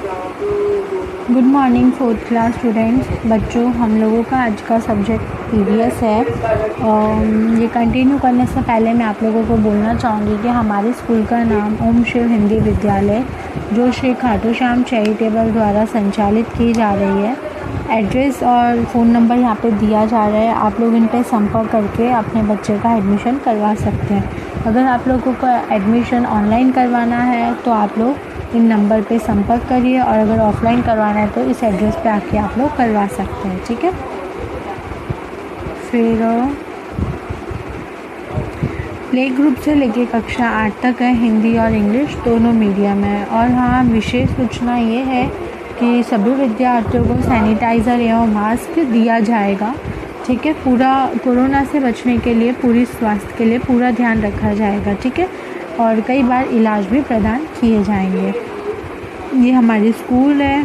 Good morning fourth class students. बच्चों, हम लोगों का आज का सब्जेक्ट ईवीएस है। ये कंटिन्यू करने से पहले मैं आप लोगों को बोलना चाहूँगी कि हमारे स्कूल का नाम ओम शिव हिंदी विद्यालय जो श्री खाटू श्याम चैरिटेबल द्वारा संचालित की जा रही है। एड्रेस और फ़ोन नंबर यहाँ पे दिया जा रहा है। आप लोग इन पे संपर्क करके अपने बच्चे का एडमिशन करवा सकते हैं। अगर आप लोगों का एडमिशन ऑनलाइन करवाना है तो आप लोग इन नंबर पे संपर्क करिए, और अगर ऑफलाइन करवाना है तो इस एड्रेस पे आके आप लोग करवा सकते हैं। ठीक है। फिर प्ले ग्रुप से लेके कक्षा 8 तक है, हिंदी और इंग्लिश दोनों मीडियम है। और हाँ, विशेष सूचना ये है कि सभी विद्यार्थियों को सैनिटाइज़र एवं मास्क दिया जाएगा। ठीक है। पूरा कोरोना से बचने के लिए, पूरी स्वास्थ्य के लिए पूरा ध्यान रखा जाएगा। ठीक है। और कई बार इलाज भी प्रदान किए जाएंगे। ये हमारी स्कूल है।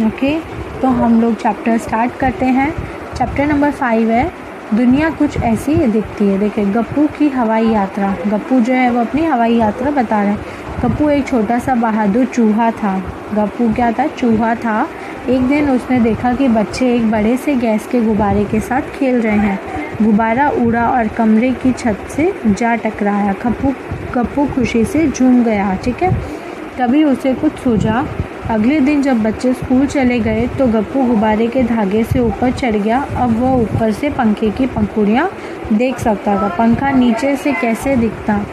ओके, तो हम लोग चैप्टर स्टार्ट करते हैं। चैप्टर नंबर 5 है, दुनिया कुछ ऐसी दिखती है। देखिए, गप्पू की हवाई यात्रा। गप्पू जो है वो अपनी हवाई यात्रा बता रहे हैं। गप्पू एक छोटा सा बहादुर चूहा था। गप्पू क्या था? चूहा था। एक दिन उसने देखा कि बच्चे एक बड़े से गैस के गुब्बारे के साथ खेल रहे हैं। गुब्बारा उड़ा और कमरे की छत से जा टकराया। गप्पू खुशी से झूम गया। ठीक है। तभी उसे कुछ सूझा। अगले दिन जब बच्चे स्कूल चले गए तो गप्पू गुब्बारे के धागे से ऊपर चढ़ गया। अब वह ऊपर से पंखे की पंखुड़ियाँ देख सकता था। पंखा नीचे से कैसे दिखता?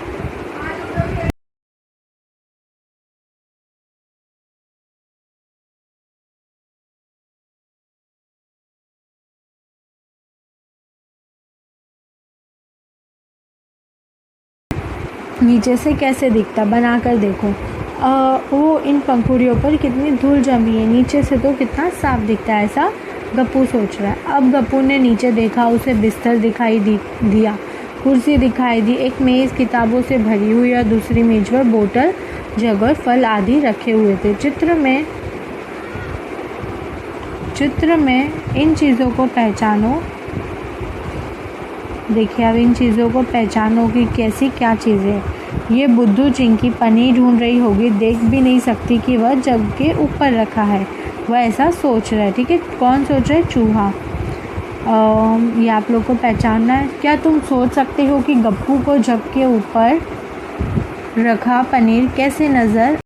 नीचे से कैसे दिखता? बना कर देखो। वो इन पंखुड़ियों पर कितनी धूल जमी है, नीचे से तो कितना साफ दिखता है, ऐसा गप्पू सोच रहा है। अब गप्पू ने नीचे देखा, उसे बिस्तर दिखाई दिया, कुर्सी दिखाई दी, एक मेज़ किताबों से भरी हुई और दूसरी मेज पर बोतल, जग और फल आदि रखे हुए थे। चित्र में इन चीज़ों को पहचानो। देखिए, अब इन चीज़ों को पहचानो कि कैसी क्या चीज़ें। ये बुद्धू चिंकी पनीर ढूंढ रही होगी, देख भी नहीं सकती कि वह जग के ऊपर रखा है। वह ऐसा सोच रहा है। ठीक है। कौन सोच रहा है? चूहा। ये आप लोग को पहचानना है। क्या तुम सोच सकते हो कि गप्पू को जग के ऊपर रखा पनीर कैसे नज़र?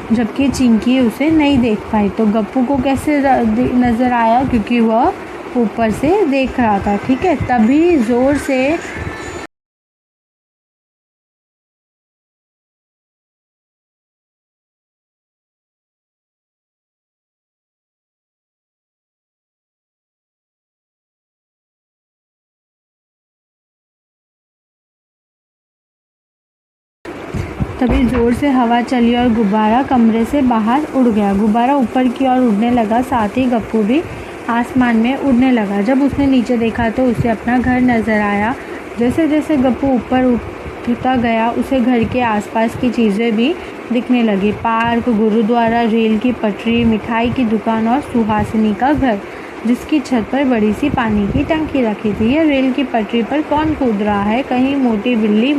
जबकि चिंकी उसे नहीं देख पाई। तो गप्पू को कैसे नज़र आया? क्योंकि वह ऊपर से देख रहा था। ठीक है। तभी ज़ोर से हवा चली और गुब्बारा कमरे से बाहर उड़ गया। गुब्बारा ऊपर की ओर उड़ने लगा, साथ ही गप्पू भी आसमान में उड़ने लगा। जब उसने नीचे देखा तो उसे अपना घर नज़र आया। जैसे जैसे गप्पू ऊपर उठता गया, उसे घर के आसपास की चीज़ें भी दिखने लगी। पार्क, गुरुद्वारा, रेल की पटरी, मिठाई की दुकान और सुहासिनी का घर, जिसकी छत पर बड़ी सी पानी की टंकी रखी थी। यह रेल की पटरी पर कौन कूद रहा है? कहीं मोटी बिल्ली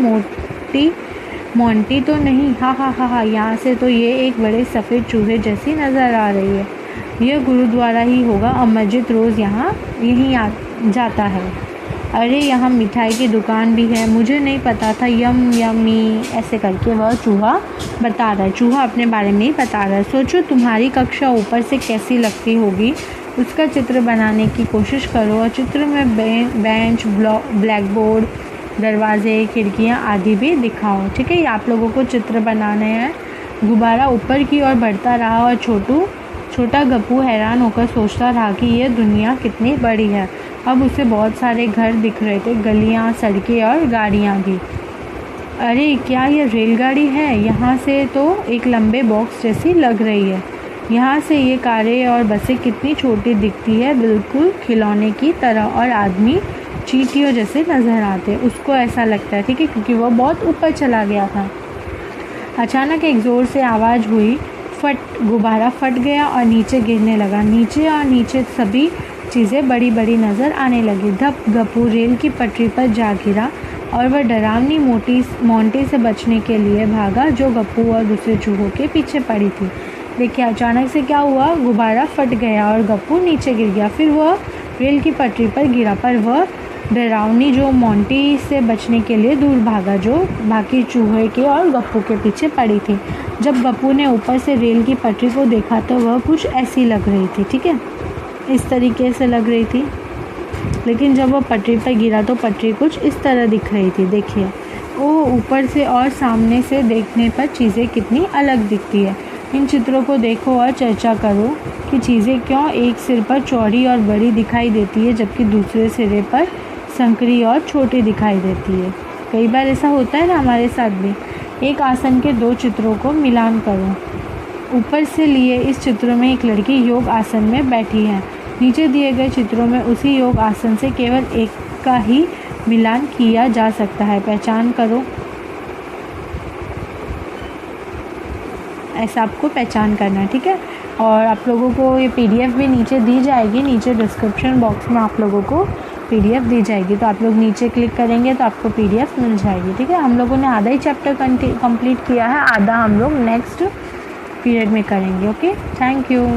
मोंटी तो नहीं? हा हा हा हा, यहाँ से तो ये एक बड़े सफ़ेद चूहे जैसी नज़र आ रही है। यह गुरुद्वारा ही होगा। अमरजीत रोज़ यहीं जाता है। अरे, यहाँ मिठाई की दुकान भी है, मुझे नहीं पता था। यम यमी, ऐसे करके वह चूहा बता रहा है। चूहा अपने बारे में ही बता रहा है। सोचो, तुम्हारी कक्षा ऊपर से कैसी लगती होगी, उसका चित्र बनाने की कोशिश करो। और चित्र में बेंच, ब्लैक बोर्ड, दरवाजे, खिड़कियाँ आदि भी दिखाओ। ठीक है। ये आप लोगों को चित्र बनाने हैं। गुब्बारा ऊपर की ओर बढ़ता रहा और छोटा गप्पू हैरान होकर सोचता रहा कि यह दुनिया कितनी बड़ी है। अब उसे बहुत सारे घर दिख रहे थे, गलियाँ, सड़कें और गाड़ियाँ भी। अरे, क्या यह रेलगाड़ी है? यहाँ से तो एक लंबे बॉक्स जैसी लग रही है। यहाँ से ये कारें और बसें कितनी छोटी दिखती है, बिल्कुल खिलौने की तरह, और आदमी चींटियों जैसे नज़र आते। उसको ऐसा लगता है। ठीक है। क्योंकि वह बहुत ऊपर चला गया था। अचानक एक ज़ोर से आवाज़ हुई, गुब्बारा फट गया और नीचे गिरने लगा। नीचे और नीचे सभी चीज़ें बड़ी बड़ी नज़र आने लगी। धप गप्पू रेल की पटरी पर जा गिरा और वह डरावनी मोंटी से बचने के लिए भागा जो गप्पू और दूसरे चूहों के पीछे पड़ी थी। देखिए अचानक से क्या हुआ, गुब्बारा फट गया और गप्पू नीचे गिर गया। फिर वह रेल की पटरी पर गिरा, पर वह डरावनी जो मोंटी से बचने के लिए दूर भागा जो बाकी चूहे के और गप्पू के पीछे पड़ी थी। जब गप्पू ने ऊपर से रेल की पटरी को देखा तो वह कुछ ऐसी लग रही थी, ठीक है, इस तरीके से लग रही थी। लेकिन जब वह पटरी पर गिरा तो पटरी कुछ इस तरह दिख रही थी। देखिए वो ऊपर से और सामने से देखने पर चीज़ें कितनी अलग दिखती है। इन चित्रों को देखो और चर्चा करो कि चीज़ें क्यों एक सिर पर चौड़ी और बड़ी दिखाई देती है जबकि दूसरे सिरे पर संकरी और छोटी दिखाई देती है। कई बार ऐसा होता है ना हमारे साथ भी। एक आसन के दो चित्रों को मिलान करो। ऊपर से लिए इस चित्र में एक लड़की योग आसन में बैठी है। नीचे दिए गए चित्रों में उसी योग आसन से केवल एक का ही मिलान किया जा सकता है। पहचान करो। ऐसा आपको पहचान करना है, ठीक है। और आप लोगों को ये पीडीएफ भी नीचे दी जाएगी, नीचे डिस्क्रिप्शन बॉक्स में आप लोगों को पीडीएफ दी जाएगी। तो आप लोग नीचे क्लिक करेंगे तो आपको पीडीएफ मिल जाएगी, ठीक है। हम लोगों ने आधा ही चैप्टर कंप्लीट किया है, आधा हम लोग नेक्स्ट पीरियड में करेंगे। Okay, thank you.